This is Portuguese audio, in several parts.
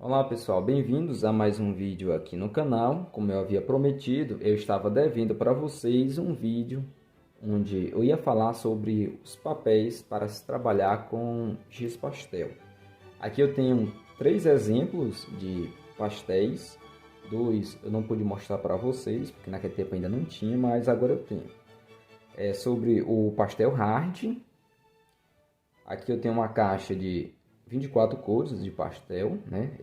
Olá pessoal, bem-vindos a mais um vídeo aqui no canal. Como eu havia prometido, eu estava devendo para vocês um vídeo onde eu ia falar sobre os papéis para se trabalhar com giz pastel. Aqui eu tenho 3 exemplos de pastéis, dois eu não pude mostrar para vocês, porque naquele tempo ainda não tinha, mas agora eu tenho. É sobre o pastel hard. Aqui eu tenho uma caixa de 24 cores de pastel, né?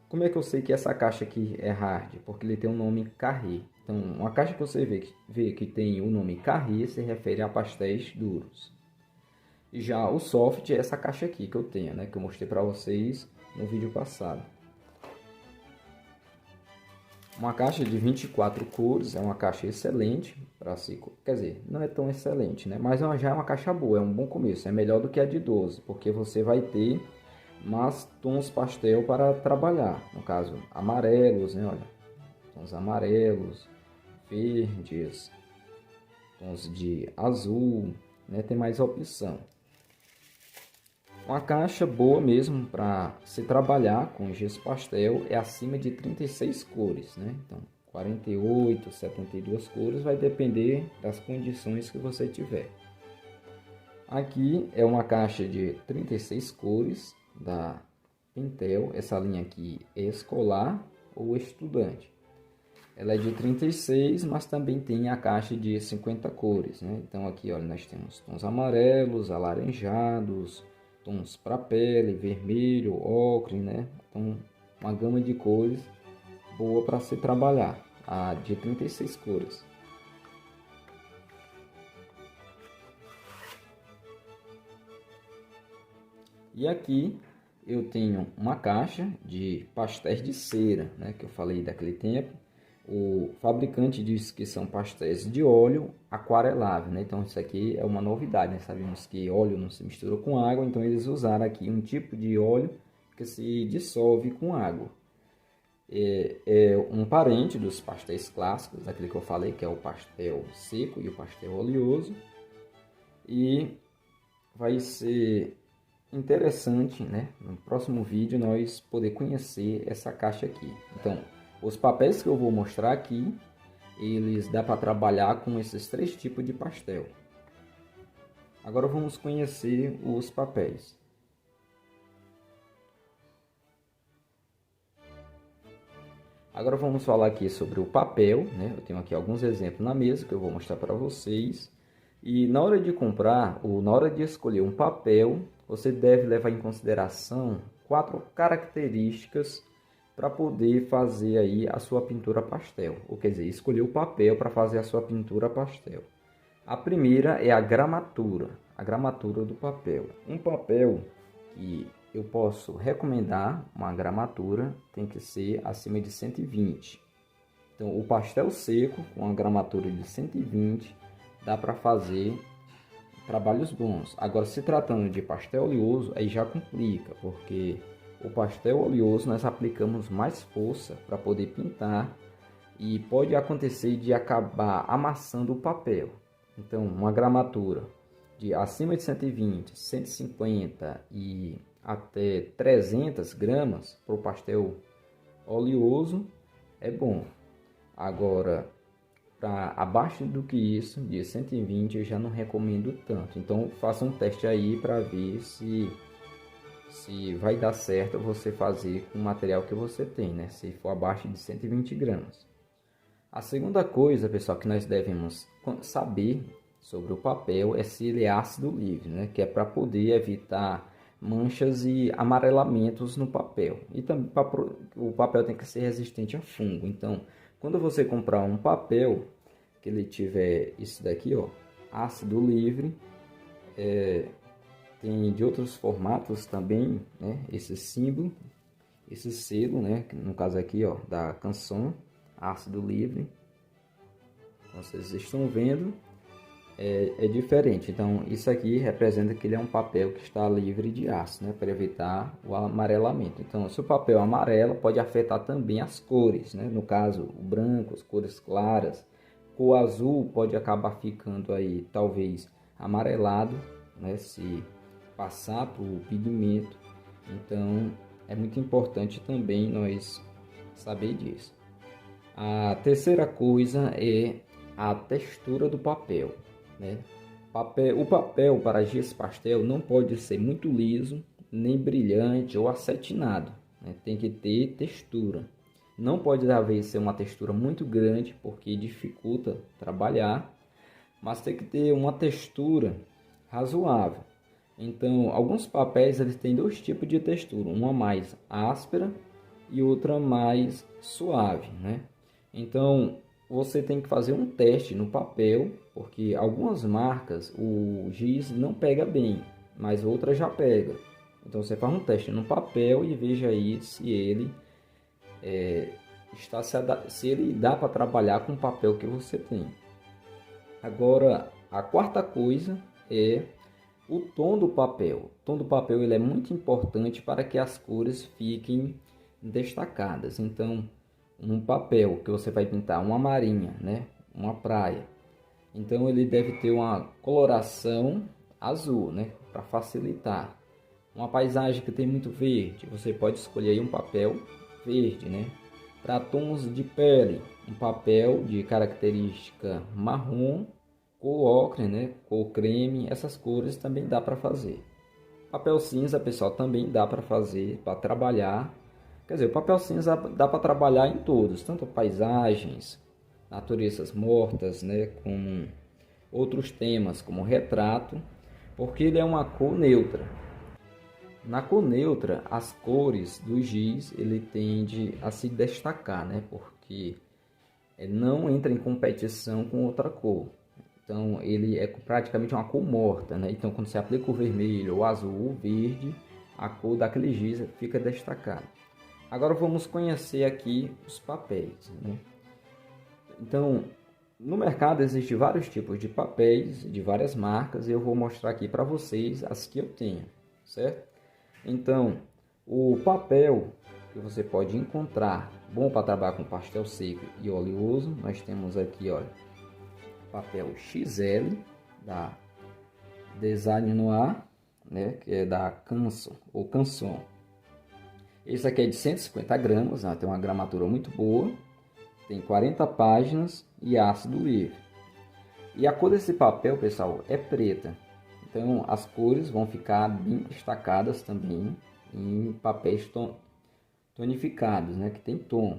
Como é que eu sei que essa caixa aqui é hard? Porque ele tem um nome Carré. Então, uma caixa que você vê que tem o nome Carré se refere a pastéis duros. E já o soft é essa caixa aqui que eu tenho, né? Que eu mostrei para vocês no vídeo passado. Uma caixa de 24 cores é uma caixa excelente para se... Quer dizer, não é tão excelente, né? Mas já é uma caixa boa, é um bom começo. É melhor do que a de 12, porque você vai ter mais tons pastel para trabalhar. No caso, amarelos, né? Olha, tons amarelos, verdes, tons de azul, né? Tem mais opção. Uma caixa boa mesmo para se trabalhar com giz pastel é acima de 36 cores, né? Então, 48, 72 cores vai depender das condições que você tiver. Aqui é uma caixa de 36 cores da Pentel. Essa linha aqui é escolar ou estudante. Ela é de 36, mas também tem a caixa de 50 cores, né? Então aqui, olha, nós temos tons amarelos, alaranjados, tons para pele, vermelho, ocre, né? Então, uma gama de cores boa para se trabalhar, a de 36 cores. E aqui eu tenho uma caixa de pastéis de cera, né? Que eu falei daquele tempo. O fabricante diz que são pastéis de óleo aquarelável, né? Então isso aqui é uma novidade, né? Sabemos que óleo não se mistura com água, então eles usaram aqui um tipo de óleo que se dissolve com água. É um parente dos pastéis clássicos, aquele que eu falei, que é o pastel seco e o pastel oleoso. E vai ser interessante, né? No próximo vídeo nós poder conhecer essa caixa aqui. Então, os papéis que eu vou mostrar aqui, eles dá para trabalhar com esses 3 tipos de pastel. Agora vamos conhecer os papéis. Agora vamos falar aqui sobre o papel, né? Eu tenho aqui alguns exemplos na mesa que eu vou mostrar para vocês. E na hora de comprar ou na hora de escolher um papel, você deve levar em consideração 4 características para poder fazer aí a sua pintura pastel, ou quer dizer, escolher o papel para fazer a sua pintura pastel. A primeira é a gramatura do papel. Um papel que eu posso recomendar, uma gramatura, tem que ser acima de 120. Então, o pastel seco com a gramatura de 120 dá para fazer trabalhos bons. Agora, se tratando de pastel oleoso, aí já complica, porque o pastel oleoso nós aplicamos mais força para poder pintar e pode acontecer de acabar amassando o papel. Então, uma gramatura de acima de 120, 150 e até 300 gramas para o pastel oleoso é bom. Agora, para abaixo do que isso, de 120, eu já não recomendo tanto. Então, faça um teste aí para ver se vai dar certo você fazer com o material que você tem, né? Se for abaixo de 120 gramas. A segunda coisa, pessoal, que nós devemos saber sobre o papel é se ele é ácido livre, né? Que é para poder evitar manchas e amarelamentos no papel. E também o papel tem que ser resistente a fungo. Então, quando você comprar um papel que ele tiver isso daqui, ó, ácido livre, tem de outros formatos também, né? Esse símbolo, esse selo, né? No caso aqui, ó, da Canson, ácido livre. Então, vocês estão vendo, é diferente. Então, isso aqui representa que ele é um papel que está livre de ácido, né? Para evitar o amarelamento. Então, se o papel amarela, pode afetar também as cores, né? No caso, o branco, as cores claras. Cor azul pode acabar ficando aí, talvez, amarelado, né? Se passar para o pigmento. Então, É muito importante também nós saber disso. A terceira coisa é a textura do papel, né? O papel para giz pastel não pode ser muito liso, nem brilhante ou acetinado, né? Tem que ter textura. Não pode haver ser uma textura muito grande, porque dificulta trabalhar, mas tem que ter uma textura razoável. Então, alguns papéis eles têm dois tipos de textura, uma mais áspera e outra mais suave, né? Então, você tem que fazer um teste no papel, porque algumas marcas o giz não pega bem, mas outras já pega. Então, você faz um teste no papel e veja aí se ele se ele dá para trabalhar com o papel que você tem. Agora, a quarta coisa é o tom do papel. O tom do papel ele é muito importante para que as cores fiquem destacadas. Então, um papel que você vai pintar uma marinha, né, uma praia, então ele deve ter uma coloração azul, né, para facilitar. Uma paisagem que tem muito verde, você pode escolher aí um papel verde, né? Para tons de pele, um papel de característica marrom, cor ocre, né, cor creme, essas cores também dá para fazer. Papel cinza, pessoal, também dá para fazer, para trabalhar. Quer dizer, o papel cinza dá para trabalhar em todos, tanto paisagens, naturezas mortas, né, com outros temas como retrato, porque ele é uma cor neutra. Na cor neutra, as cores do giz ele tende a se destacar, né, porque não entra em competição com outra cor. Então ele é praticamente uma cor morta, né? Então quando você aplica o vermelho, o azul, o verde, a cor daquele giz fica destacada. Agora vamos conhecer aqui os papéis, né? Então, no mercado existem vários tipos de papéis, de várias marcas, e eu vou mostrar aqui para vocês as que eu tenho, certo? Então, o papel que você pode encontrar bom para trabalhar com pastel seco e oleoso, nós temos aqui, olha, papel XL da Design Noir, né, que é da Canson ou Canson. Esse aqui é de 150 gramas, né, tem uma gramatura muito boa, tem 40 páginas e ácido livre. E a cor desse papel, pessoal, é preta. Então as cores vão ficar bem destacadas também em papéis tonificados, né, que tem tom.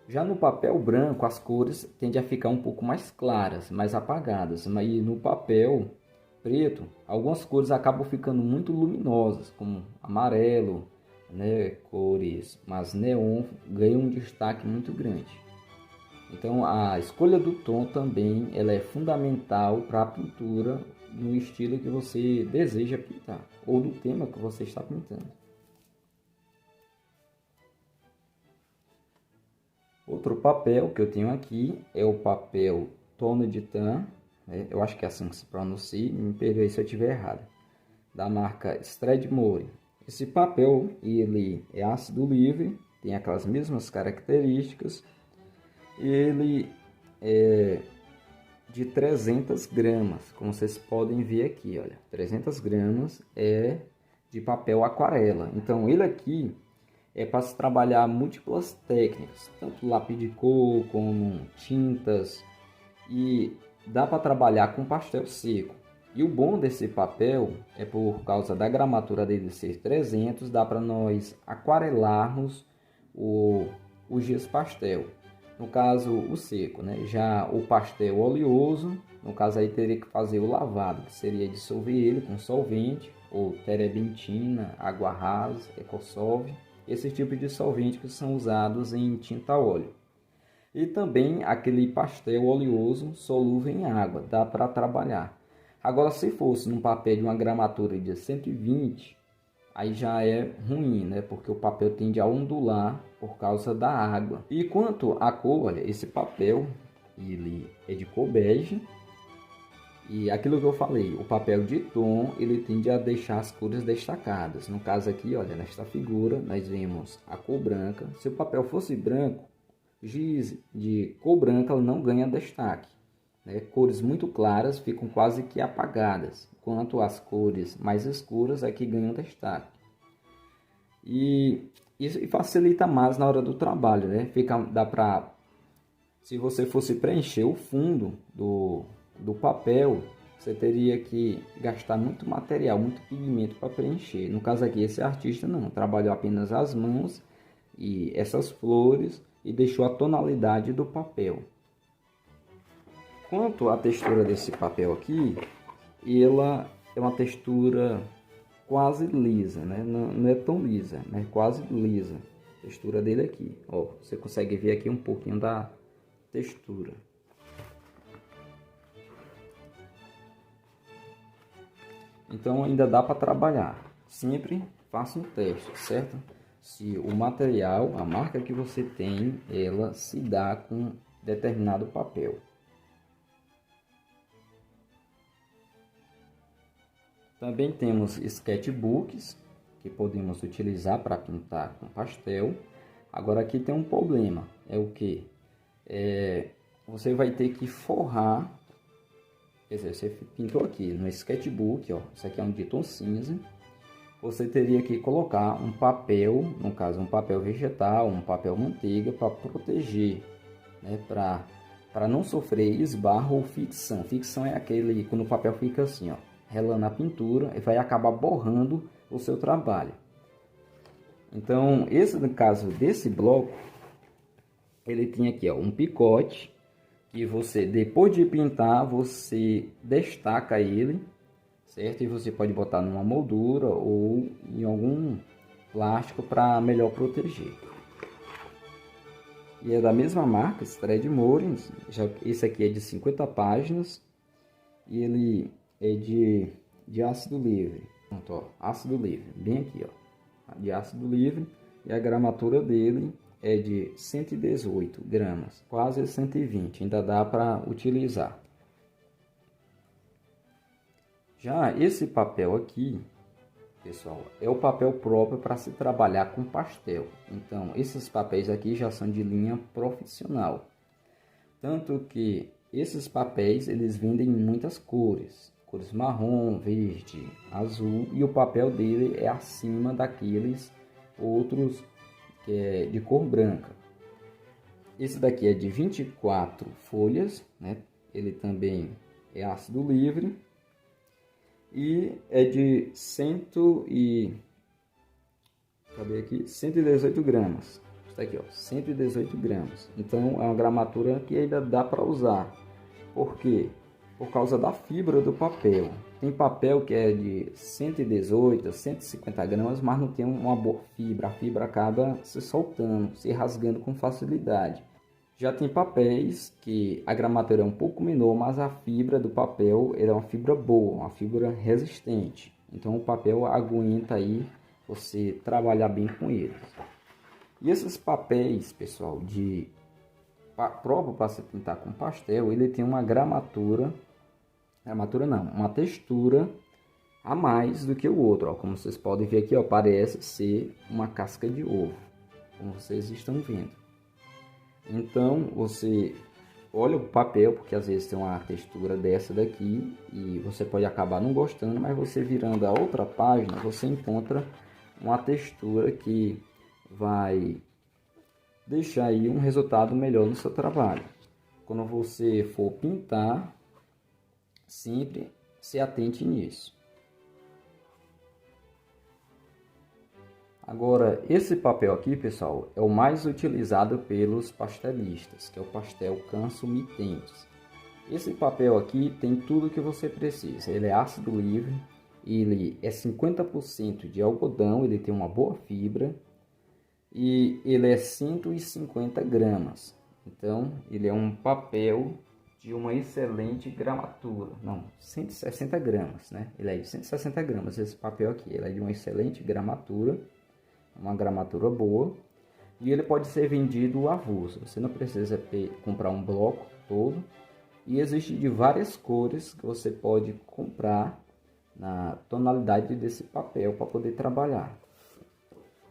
Já no papel branco, as cores tendem a ficar um pouco mais claras, mais apagadas. Mas no papel preto, algumas cores acabam ficando muito luminosas, como amarelo, né, cores, mas neon ganham um destaque muito grande. Então a escolha do tom também ela é fundamental para a pintura no estilo que você deseja pintar, ou do tema que você está pintando. Outro papel que eu tenho aqui é o papel Tonno di Tan, né? Eu acho que é assim que se pronuncia, me perdoe se eu estiver errado, da marca Strathmore. Esse papel ele é ácido livre, tem aquelas mesmas características, ele é de 300 gramas, como vocês podem ver aqui, olha, 300 gramas é de papel aquarela. Então ele aqui é para se trabalhar múltiplas técnicas, tanto lápis de cor como tintas, e dá para trabalhar com pastel seco. E o bom desse papel é por causa da gramatura dele ser 300, dá para nós aquarelarmos o giz pastel. No caso, o seco, né? Já o pastel oleoso, no caso aí teria que fazer o lavado, que seria dissolver ele com solvente, ou terebentina, água rasa, Ecosolve, esse tipo de solvente que são usados em tinta óleo. E também aquele pastel oleoso solúvel em água, dá para trabalhar. Agora, se fosse num papel de uma gramatura de 120, aí já é ruim, né? Porque o papel tende a ondular por causa da água. E quanto à cor, olha, esse papel ele é de cor bege. E aquilo que eu falei, o papel de tom, ele tende a deixar as cores destacadas. No caso aqui, olha, nesta figura, nós vemos a cor branca. Se o papel fosse branco, giz de cor branca não ganha destaque, né? Cores muito claras ficam quase que apagadas, enquanto as cores mais escuras é que ganham destaque. E isso facilita mais na hora do trabalho, né? Dá para, se você fosse preencher o fundo do papel, você teria que gastar muito material, muito pigmento para preencher. No caso aqui, esse artista não, trabalhou apenas as mãos e essas flores e deixou a tonalidade do papel. Quanto à textura desse papel aqui, ela é uma textura quase lisa, né? Não é tão lisa, mas quase lisa. A textura dele aqui, ó, você consegue ver aqui um pouquinho da textura. Então ainda dá para trabalhar. Sempre faça um teste, certo? Se o material, a marca que você tem, ela se dá com determinado papel. Também temos sketchbooks que podemos utilizar para pintar com pastel. Agora aqui tem um problema, é o que? Você vai ter que forrar, quer dizer, você pintou aqui no sketchbook, ó, isso aqui é um de tom cinza. Você teria que colocar um papel, no caso um papel vegetal, um papel manteiga, para proteger, né, para não sofrer esbarro ou ficção. Ficção é aquele quando o papel fica assim, ó, relando a pintura e vai acabar borrando o seu trabalho. Então, esse no caso desse bloco, ele tinha aqui, ó, um picote que você, depois de pintar, você destaca ele, certo? E você pode botar numa moldura ou em algum plástico para melhor proteger. E é da mesma marca, Strathmore. Esse aqui é de 50 páginas e ele é de ácido livre. Pronto, ó, ácido livre, bem aqui, ó, de ácido livre, e a gramatura dele é de 118 gramas, quase 120, ainda dá para utilizar. Já esse papel aqui, pessoal, é o papel próprio para se trabalhar com pastel. Então, esses papéis aqui já são de linha profissional. Tanto que esses papéis, eles vendem em muitas cores. Cores marrom, verde, azul. E o papel dele é acima daqueles outros que é de cor branca. Esse daqui é de 24 folhas, né? Ele também é ácido livre. E é de 118 gramas. Está aqui, ó, 118 gramas. Então é uma gramatura que ainda dá para usar. Por quê? Por causa da fibra do papel. Tem papel que é de 118 a 150 gramas, mas não tem uma boa fibra. A fibra acaba se soltando, se rasgando com facilidade. Já tem papéis que a gramatura é um pouco menor, mas a fibra do papel é uma fibra boa, uma fibra resistente. Então o papel aguenta aí você trabalhar bem com eles. E esses papéis, pessoal, próprio para se pintar com pastel, ele tem uma uma textura a mais do que o outro. Ó. Como vocês podem ver aqui, ó, parece ser uma casca de ovo, como vocês estão vendo. Então você olha o papel, porque às vezes tem uma textura dessa daqui e você pode acabar não gostando, mas você virando a outra página, você encontra uma textura que vai deixar aí um resultado melhor no seu trabalho. Quando você for pintar, sempre se atente nisso. Agora, esse papel aqui, pessoal, é o mais utilizado pelos pastelistas, que é o pastel Canso Mitentes. Esse papel aqui tem tudo que você precisa. Ele é ácido livre, ele é 50% de algodão, ele tem uma boa fibra e ele é 150 gramas. Então, ele é um papel de uma excelente gramatura. Não, 160 gramas, né? Ele é de 160 gramas, esse papel aqui. Ele é de uma excelente gramatura, uma gramatura boa. E ele pode ser vendido avulso. Você não precisa comprar um bloco todo. E existe de várias cores que você pode comprar na tonalidade desse papel para poder trabalhar.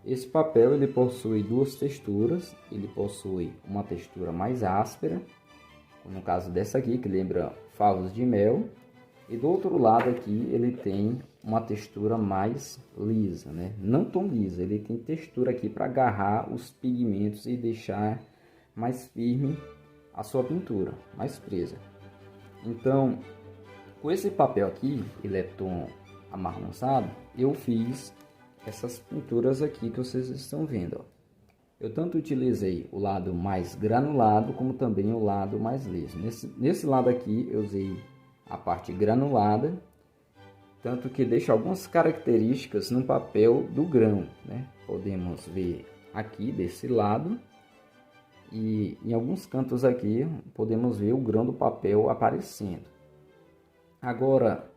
Esse papel ele possui duas texturas. Ele possui uma textura mais áspera, no caso dessa aqui, que lembra favos de mel. E do outro lado aqui ele tem uma textura mais lisa, né? Não tão lisa, ele tem textura aqui para agarrar os pigmentos e deixar mais firme a sua pintura, mais presa. Então, com esse papel aqui, ele é tom amarronzado, eu fiz essas pinturas aqui que vocês estão vendo, ó. Eu tanto utilizei o lado mais granulado como também o lado mais liso. Nesse lado aqui eu usei a parte granulada, tanto que deixa algumas características no papel do grão, né? Podemos ver aqui desse lado e em alguns cantos aqui podemos ver o grão do papel aparecendo. Agora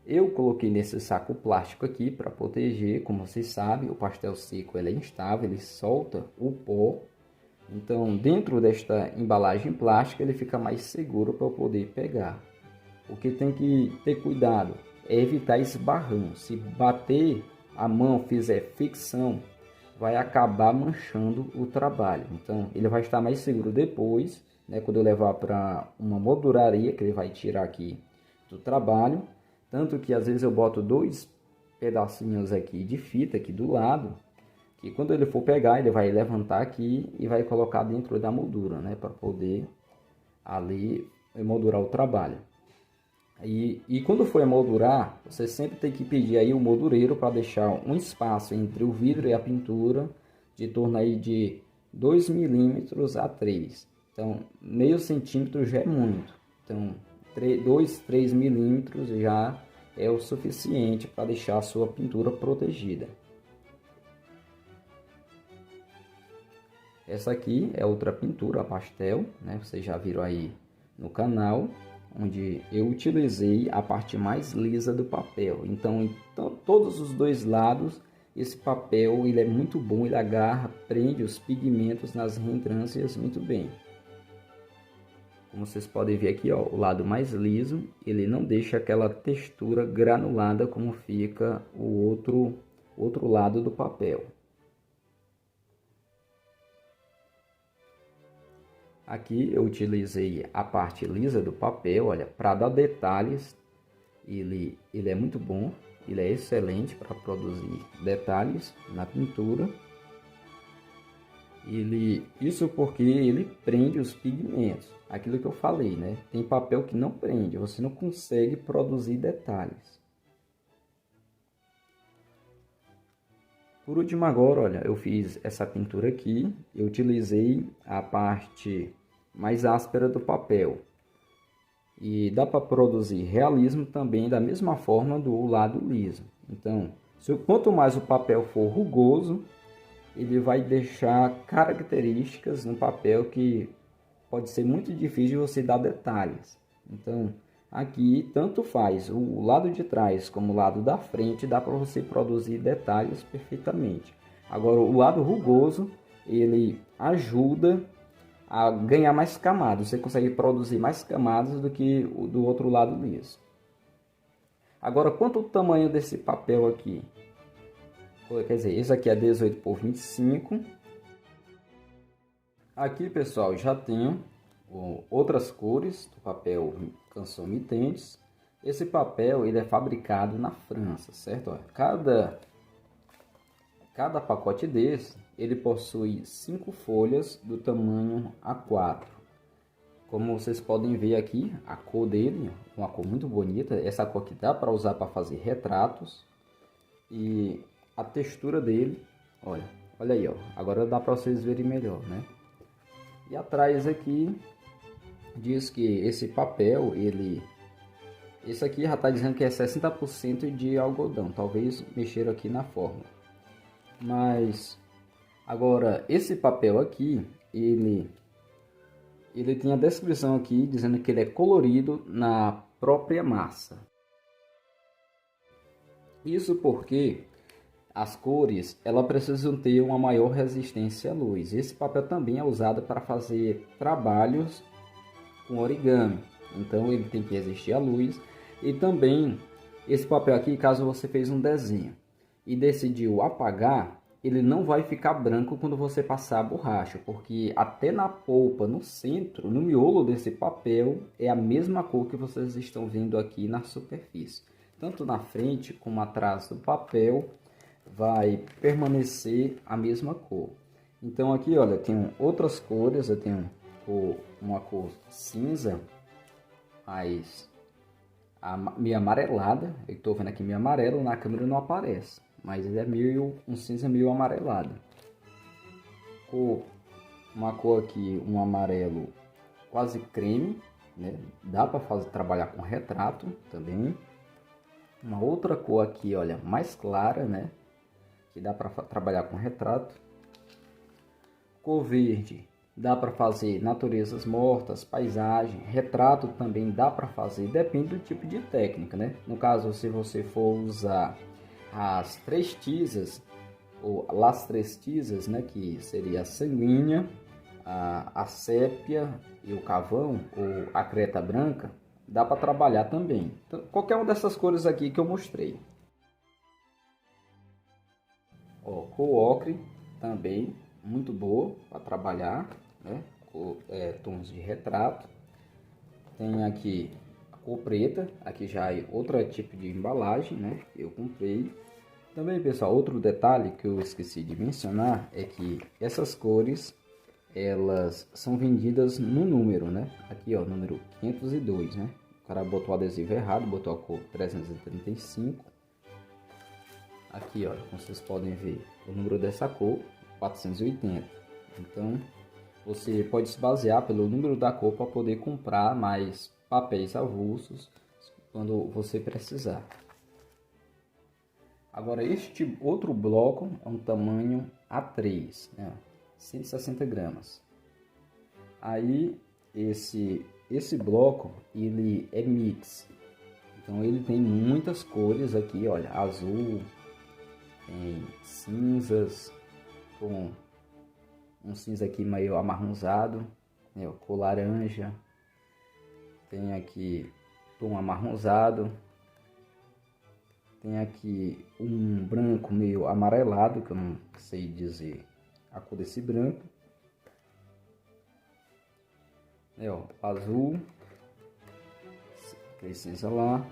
eu coloquei nesse saco plástico aqui para proteger. Como vocês sabem, o pastel seco ele é instável, ele solta o pó. Então dentro desta embalagem plástica ele fica mais seguro para eu poder pegar. O que tem que ter cuidado é evitar esbarrão. Se bater a mão, fizer fricção, vai acabar manchando o trabalho. Então ele vai estar mais seguro depois, né, quando eu levar para uma molduraria, que ele vai tirar aqui do trabalho. Tanto que às vezes eu boto 2 pedacinhos aqui de fita aqui do lado, que quando ele for pegar, ele vai levantar aqui e vai colocar dentro da moldura, né, para poder ali moldurar o trabalho. E quando for emoldurar, você sempre tem que pedir aí o moldureiro para deixar um espaço entre o vidro e a pintura de torno aí de 2 milímetros a 3. Então, meio centímetro já é muito. Então, 2, 3 milímetros já é o suficiente para deixar a sua pintura protegida. Essa aqui é outra pintura a pastel, né? Vocês já viram aí no canal, onde eu utilizei a parte mais lisa do papel. Então todos os dois lados, esse papel ele é muito bom, ele agarra, prende os pigmentos nas reentrâncias muito bem. Como vocês podem ver aqui, ó, o lado mais liso, ele não deixa aquela textura granulada como fica o outro lado do papel. Aqui eu utilizei a parte lisa do papel, olha, para dar detalhes. Ele é muito bom, ele é excelente para produzir detalhes na pintura. Isso porque ele prende os pigmentos. Aquilo que eu falei, né? Tem papel que não prende, você não consegue produzir detalhes. Por último agora, olha, eu fiz essa pintura aqui, eu utilizei a parte mais áspera do papel. E dá para produzir realismo também da mesma forma do lado liso. Então, quanto mais o papel for rugoso, ele vai deixar características no papel que pode ser muito difícil de você dar detalhes. Então, aqui tanto faz o lado de trás como o lado da frente, dá para você produzir detalhes perfeitamente. Agora, o lado rugoso, ele ajuda a ganhar mais camadas. Você consegue produzir mais camadas do que o do outro lado liso. Agora, quanto ao tamanho desse papel aqui? Quer dizer, esse aqui é 18 por 25. Aqui, pessoal, já tenho outras cores do papel canson mitentes. Esse papel ele é fabricado na França, certo? Cada pacote desse, ele possui 5 folhas do tamanho A4. Como vocês podem ver aqui, a cor dele é uma cor muito bonita. Essa cor que dá para usar para fazer retratos. E a textura dele, olha aí, ó. Agora dá para vocês verem melhor, né? E atrás aqui diz que esse papel, esse aqui já está dizendo que é 60% de algodão. Talvez mexeram aqui na fórmula. Mas agora esse papel aqui, ele tem a descrição aqui dizendo que ele é colorido na própria massa. Isso porque as cores elas precisam ter uma maior resistência à luz. Esse papel também é usado para fazer trabalhos com origami. Então ele tem que resistir à luz. E também esse papel aqui, caso você fez um desenho e decidiu apagar, ele não vai ficar branco quando você passar a borracha, porque até na polpa, no centro, no miolo desse papel, é a mesma cor que vocês estão vendo aqui na superfície. tanto na frente como atrás do papel vai permanecer a mesma cor. Então aqui, olha, eu tenho outras cores, eu tenho uma cor cinza, mais meio amarelada. Eu estou vendo aqui meio amarelo, na câmera não aparece, mas ele é meio um cinza meio amarelado. Uma cor aqui, um amarelo quase creme, né? Dá para trabalhar com retrato também. Uma outra cor aqui, olha, mais clara, né? Que dá para trabalhar com retrato. Cor verde, dá para fazer naturezas mortas, paisagem, retrato também dá para fazer, depende do tipo de técnica, né? No caso, se você for usar as três tizas, ou las três tizas, né? Que seria a sanguínea, a sépia e o carvão, ou a creta branca, dá para trabalhar também. Então, qualquer uma dessas cores aqui que eu mostrei. Ó, cor ocre também muito boa para trabalhar, né? Tons de retrato. Tem aqui a cor preta, aqui já é outro tipo de embalagem, né? Eu comprei. Também, pessoal, outro detalhe que eu esqueci de mencionar é que essas cores elas são vendidas no número, né? Aqui, ó, número 502, né? O cara botou o adesivo errado, botou a cor 335. Aqui, ó, como vocês podem ver, o número dessa cor 480. Então, você pode se basear pelo número da cor para poder comprar mais papéis avulsos quando você precisar. Agora, este outro bloco é um tamanho A3, né? 160 gramas. Aí, esse bloco, ele é mix. Então, ele tem muitas cores aqui, olha, azul, tem cinzas, com um cinza aqui meio amarronzado, né, cor laranja, tem aqui tom amarronzado, tem aqui um branco meio amarelado, que eu não sei dizer a cor desse branco, ó, azul, aquele cinza lá.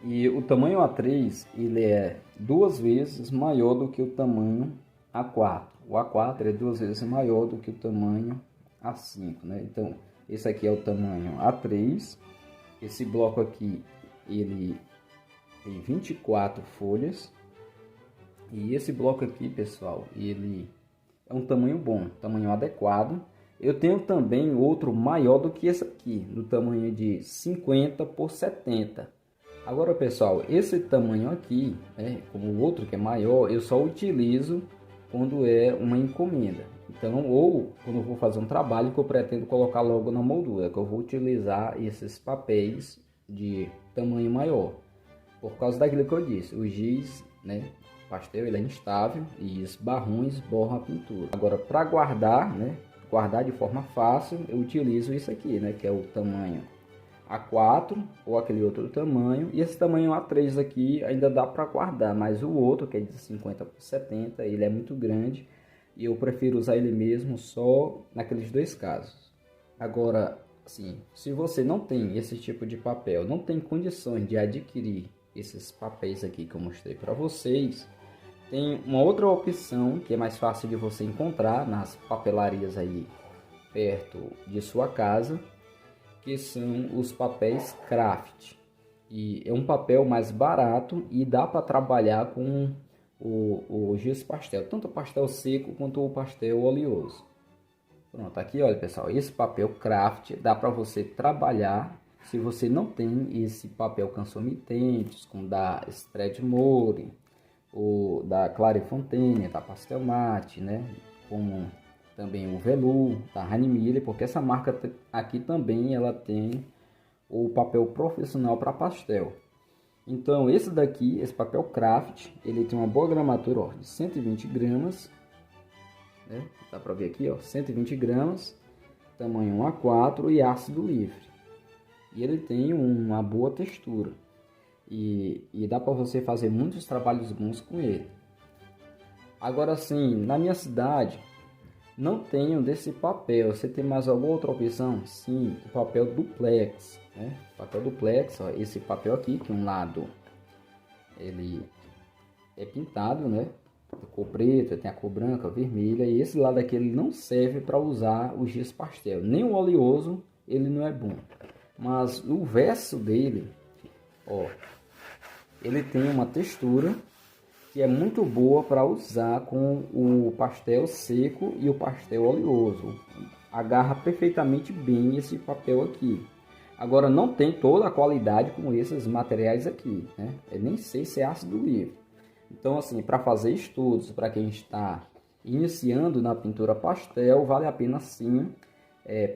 E o tamanho A3 ele é 2 vezes maior do que o tamanho A4. O A4 é 2 vezes maior do que o tamanho A5, né? Então, esse aqui é o tamanho A3. Esse bloco aqui, ele tem 24 folhas. E esse bloco aqui, pessoal, ele é um tamanho bom, tamanho adequado. Eu tenho também outro maior do que esse aqui, no tamanho de 50 por 70. Agora, pessoal, esse tamanho aqui, né, como o outro que é maior, eu só utilizo quando é uma encomenda. Então, ou quando eu vou fazer um trabalho que eu pretendo colocar logo na moldura, que eu vou utilizar esses papéis de tamanho maior. Por causa daquilo que eu disse, o giz, né, pastel, ele é instável e os barrões borram a pintura. Agora, para guardar, né, guardar de forma fácil, eu utilizo isso aqui, né, que é o tamanho A4 ou aquele outro tamanho, e esse tamanho A3 aqui ainda dá para guardar, mas o outro que é de 50 por 70, ele é muito grande e eu prefiro usar ele mesmo só naqueles dois casos. Agora, assim, se você não tem esse tipo de papel, não tem condições de adquirir esses papéis aqui que eu mostrei para vocês, tem uma outra opção que é mais fácil de você encontrar nas papelarias aí perto de sua casa, que são os papéis craft. E é um papel mais barato e dá para trabalhar com o giz pastel, tanto o pastel seco quanto o pastel oleoso. Pronto, aqui olha, pessoal, esse papel craft dá para você trabalhar se você não tem esse papel cansomitentes, como da Strathmore, ou da Clairefontaine, da Pastel Mate, né? Como também o Velour, da Hahnemühle, porque essa marca aqui também ela tem o papel profissional para pastel. Então esse daqui, esse papel craft, ele tem uma boa gramatura, ó, de 120 gramas, né? Dá para ver aqui, ó, 120 gramas, tamanho A4 e ácido livre. E ele tem uma boa textura. E dá para você fazer muitos trabalhos bons com ele. Agora sim, na minha cidade não tenho desse papel. Você tem mais alguma outra opção? Sim, o papel duplex, né? Papel duplex, ó, esse papel aqui, que um lado ele é pintado, né? A cor preta, tem a cor branca, vermelha, e esse lado aqui ele não serve para usar o giz pastel. Nem o oleoso ele não é bom. Mas o verso dele, ó, ele tem uma textura que é muito boa para usar com o pastel seco e o pastel oleoso. Agarra perfeitamente bem esse papel aqui. Agora não tem toda a qualidade como esses materiais aqui, né? Eu nem sei se é ácido livre. Então assim, para fazer estudos, para quem está iniciando na pintura pastel, vale a pena sim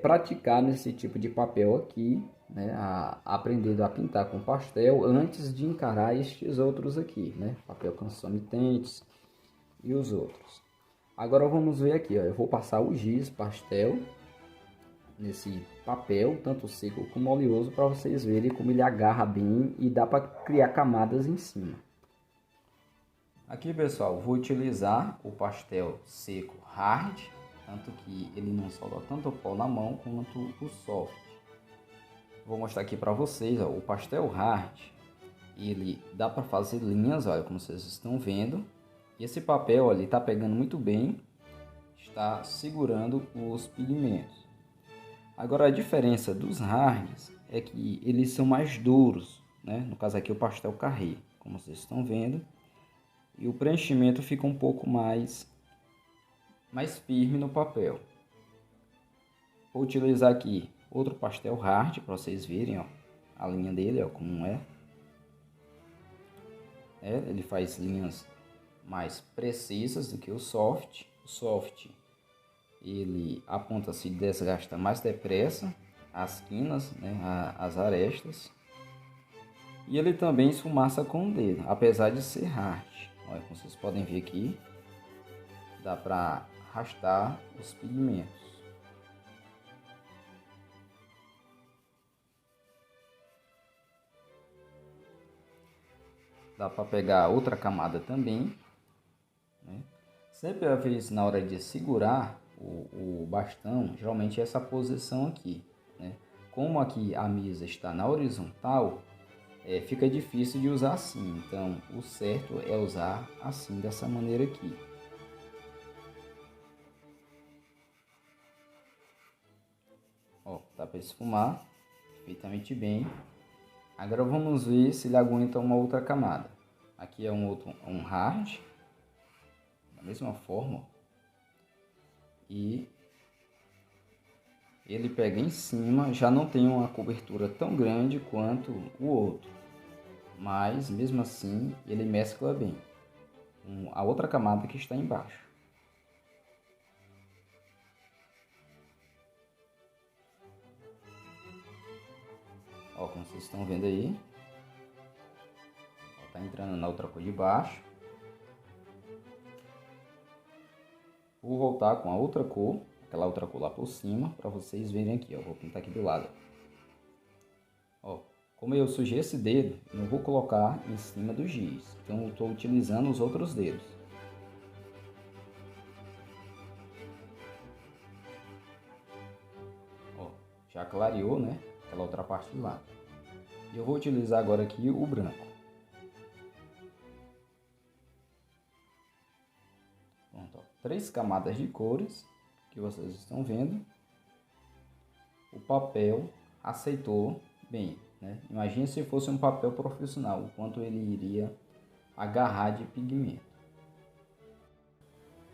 praticar nesse tipo de papel aqui, né? Aprendendo a pintar com pastel antes de encarar estes outros aqui, né? Papel canção-mitentes e os outros. Agora vamos ver aqui, ó. Eu vou passar o giz pastel nesse papel, tanto seco como oleoso, para vocês verem como ele agarra bem e dá para criar camadas em cima. Aqui, pessoal, vou utilizar o pastel seco hard, tanto que ele não solta tanto o pó na mão quanto o soft. Vou mostrar aqui para vocês, ó, o pastel hard, ele dá para fazer linhas, olha, como vocês estão vendo. E esse papel ali está pegando muito bem, está segurando os pigmentos. Agora a diferença dos hards é que eles são mais duros, né? No caso aqui o pastel carré, como vocês estão vendo. E o preenchimento fica um pouco mais firme no papel. Vou utilizar aqui outro pastel hard para vocês verem, ó, a linha dele, ó, como é. Ele faz linhas mais precisas do que o soft. O soft, ele a ponta se desgasta mais depressa, as quinas, né, as arestas. E ele também esfumaça com o dedo, apesar de ser hard. Olha, como vocês podem ver aqui, dá para arrastar os pigmentos. Dá para pegar outra camada também, né? Sempre a vez na hora de segurar o bastão, geralmente é essa posição aqui, né? Como aqui a mesa está na horizontal, fica difícil de usar assim. Então o certo é usar assim, dessa maneira aqui. Ó, dá para esfumar perfeitamente bem. Agora vamos ver se ele aguenta uma outra camada. Aqui é um hard, da mesma forma, e ele pega em cima, já não tem uma cobertura tão grande quanto o outro, mas mesmo assim ele mescla bem com a outra camada que está embaixo. Ó, como vocês estão vendo aí, ó, tá entrando na outra cor de baixo. Vou voltar com a outra cor, aquela outra cor lá por cima, para vocês verem aqui, ó. Vou pintar aqui do lado. Ó, como eu sujei esse dedo, não vou colocar em cima do giz, então eu estou utilizando os outros dedos. Ó, já clareou, né? Aquela outra parte de lá. E eu vou utilizar agora aqui o branco. Pronto, ó, 3 camadas de cores que vocês estão vendo. O papel aceitou bem, né? Imagine se fosse um papel profissional, o quanto ele iria agarrar de pigmento.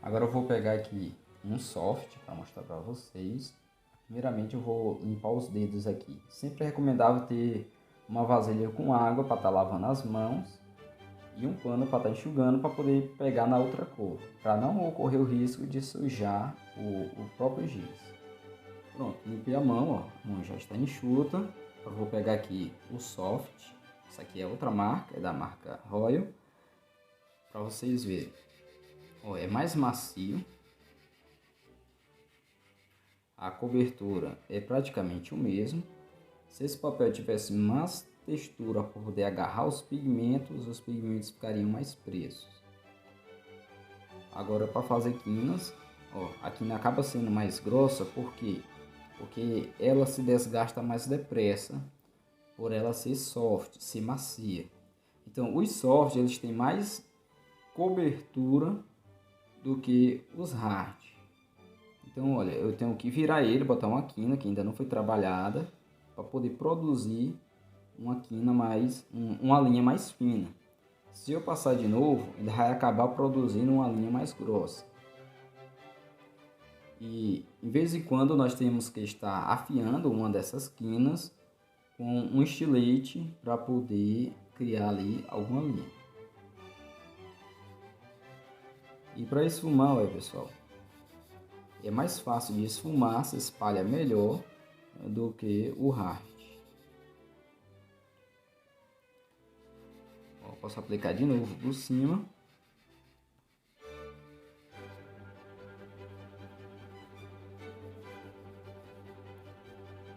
Agora eu vou pegar aqui um soft para mostrar para vocês. Primeiramente eu vou limpar os dedos aqui. Sempre é recomendável ter uma vasilha com água para estar lavando as mãos e um pano para estar enxugando para poder pegar na outra cor, para não ocorrer o risco de sujar o próprio giz. Pronto, limpei a mão, ó, a mão já está enxuta. Eu vou pegar aqui o soft, essa aqui é outra marca, é da marca Royal, para vocês verem. Ó, é mais macio, a cobertura é praticamente o mesmo. Se esse papel tivesse mais textura para poder agarrar os pigmentos ficariam mais presos. Agora para fazer quinas, ó, a quina acaba sendo mais grossa, porque ela se desgasta mais depressa, por ela ser soft, ser macia. Então, os soft, eles têm mais cobertura do que os hard. Então, olha, eu tenho que virar ele, botar uma quina que ainda não foi trabalhada, para poder produzir uma quina mais, uma linha mais fina. Se eu passar de novo, ele vai acabar produzindo uma linha mais grossa. E, em vez em quando, nós temos que estar afiando uma dessas quinas com um estilete para poder criar ali alguma linha. E para esfumar, olha pessoal, é mais fácil de esfumar, se espalha melhor do que o hard. Ó, posso aplicar de novo por cima.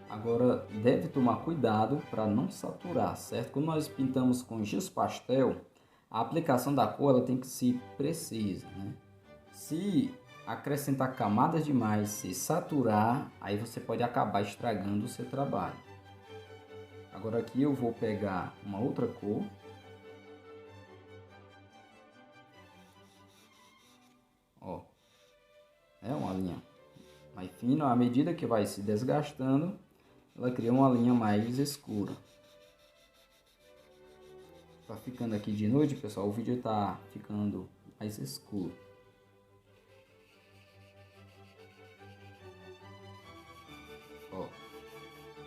Agora deve tomar cuidado para não saturar, certo? Quando nós pintamos com giz pastel, a aplicação da cor ela tem que ser precisa, né? Se acrescentar camadas demais, se saturar, aí você pode acabar estragando o seu trabalho. Agora aqui eu vou pegar uma outra cor. Ó, é uma linha mais fina. À medida que vai se desgastando, ela cria uma linha mais escura. Tá ficando aqui de noite, pessoal, o vídeo tá ficando mais escuro. Ó,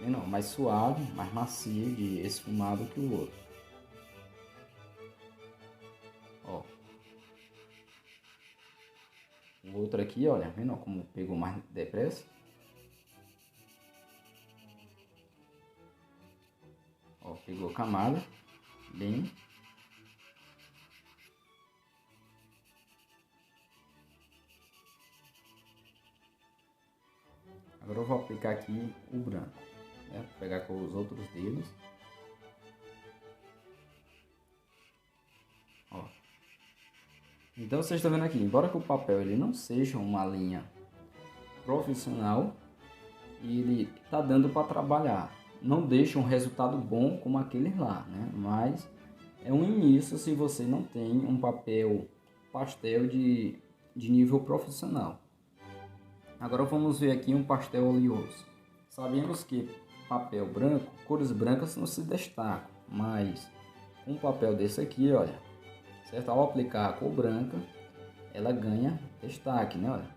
não, mais suave, mais macio de esfumado que o outro. Ó, o outro aqui, olha, vendo como pegou mais depressa? Ó, pegou camada, bem. Agora eu vou aplicar aqui o branco, né? Vou pegar com os outros dedos. Ó. Então vocês estão vendo aqui, embora que o papel ele não seja uma linha profissional, ele tá dando para trabalhar. Não deixa um resultado bom como aquele lá, né? Mas é um início se você não tem um papel pastel de nível profissional. Agora vamos ver aqui um pastel oleoso. Sabemos que papel branco, cores brancas não se destacam, mas um papel desse aqui, olha, certo? Ao aplicar a cor branca, ela ganha destaque, né? Olha,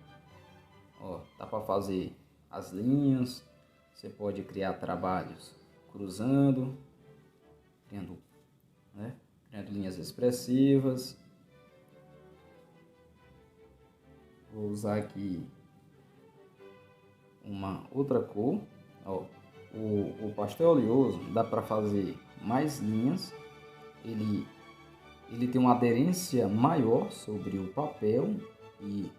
ó, dá para fazer as linhas, você pode criar trabalhos cruzando, criando, né? Criando linhas expressivas. Vou usar aqui uma outra cor. Ó, o pastel oleoso dá para fazer mais linhas, ele tem uma aderência maior sobre o papel e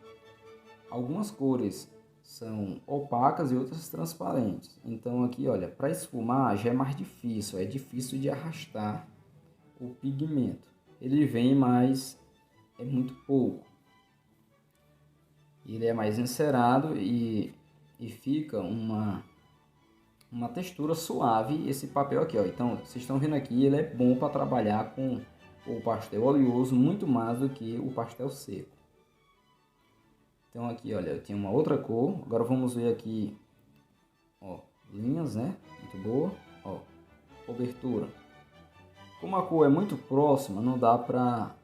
algumas cores são opacas e outras transparentes. Então aqui, olha, para esfumar já é mais difícil, é difícil de arrastar o pigmento. Ele vem, mas é muito pouco. Ele é mais encerado e fica uma textura suave esse papel aqui, ó. Então vocês estão vendo aqui, ele é bom para trabalhar com o pastel oleoso muito mais do que o pastel seco. Então aqui, olha, eu tenho uma outra cor. Agora vamos ver aqui, ó, linhas, né? Muito boa, ó, cobertura. Como a cor é muito próxima, não dá para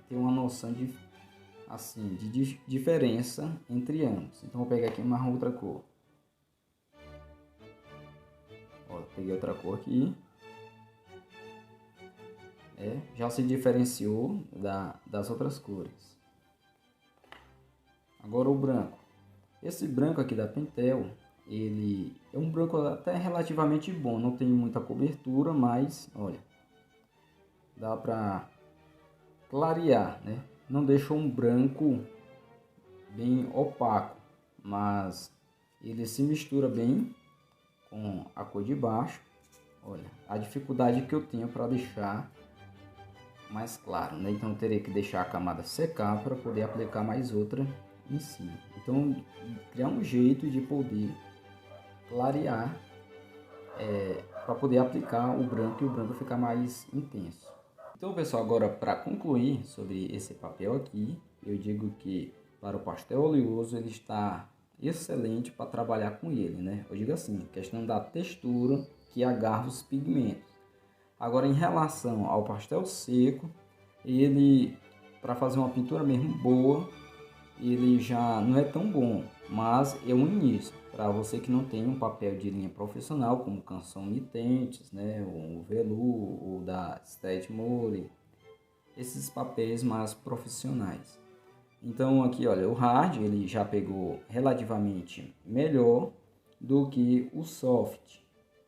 ter uma noção de assim de diferença entre ambos. Então vou pegar aqui uma outra cor. Ó, peguei outra cor aqui. Já se diferenciou das outras cores. Agora o branco. Esse branco aqui da Pentel, ele é um branco até relativamente bom. Não tem muita cobertura, mas olha, dá para clarear, né? Não deixa um branco bem opaco, mas ele se mistura bem com a cor de baixo. Olha, a dificuldade que eu tenho para deixar mais claro, né? Então eu terei que deixar a camada secar para poder aplicar mais outra em cima. Então criar um jeito de poder clarear para poder aplicar o branco e o branco ficar mais intenso. Então, pessoal, agora para concluir sobre esse papel aqui, eu digo que para o pastel oleoso ele está excelente para trabalhar com ele, né? Eu digo assim, questão da textura que agarra os pigmentos. Agora, em relação ao pastel seco, ele, para fazer uma pintura mesmo boa, ele já não é tão bom, mas é um início. Para você que não tem um papel de linha profissional, como Canson Nitentes, né, o Velu, o da Stetmore, esses papéis mais profissionais. Então aqui, olha, o hard ele já pegou relativamente melhor do que o soft.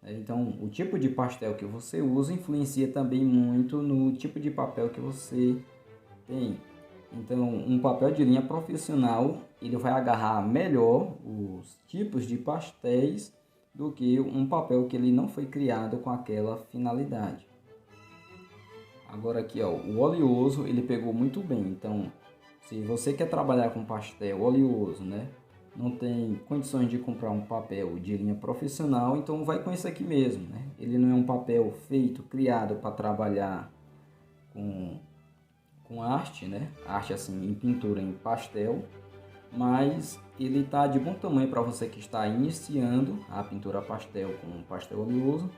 Então, o tipo de pastel que você usa influencia também muito no tipo de papel que você tem. Então, um papel de linha profissional, ele vai agarrar melhor os tipos de pastéis do que um papel que ele não foi criado com aquela finalidade. Agora aqui, ó, o oleoso, ele pegou muito bem. Então, se você quer trabalhar com pastel oleoso, né? Não tem condições de comprar um papel de linha profissional, então vai com esse aqui mesmo, né? Ele não é um papel feito, criado para trabalhar com arte, né? Arte assim, em pintura, em pastel, mas ele tá de bom tamanho para você que está iniciando a pintura pastel com pastel oleoso.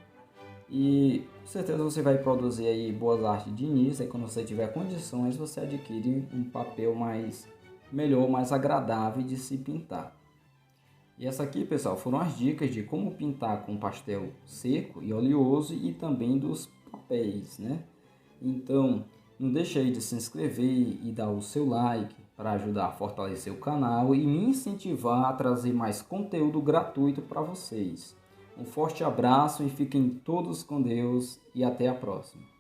E com certeza você vai produzir aí boas artes de início, e quando você tiver condições, você adquire um papel mais melhor, mais agradável de se pintar. E essa aqui, pessoal, foram as dicas de como pintar com pastel seco e oleoso e também dos papéis, né? Então, não deixe aí de se inscrever e dar o seu like para ajudar a fortalecer o canal e me incentivar a trazer mais conteúdo gratuito para vocês. Um forte abraço e fiquem todos com Deus e até a próxima.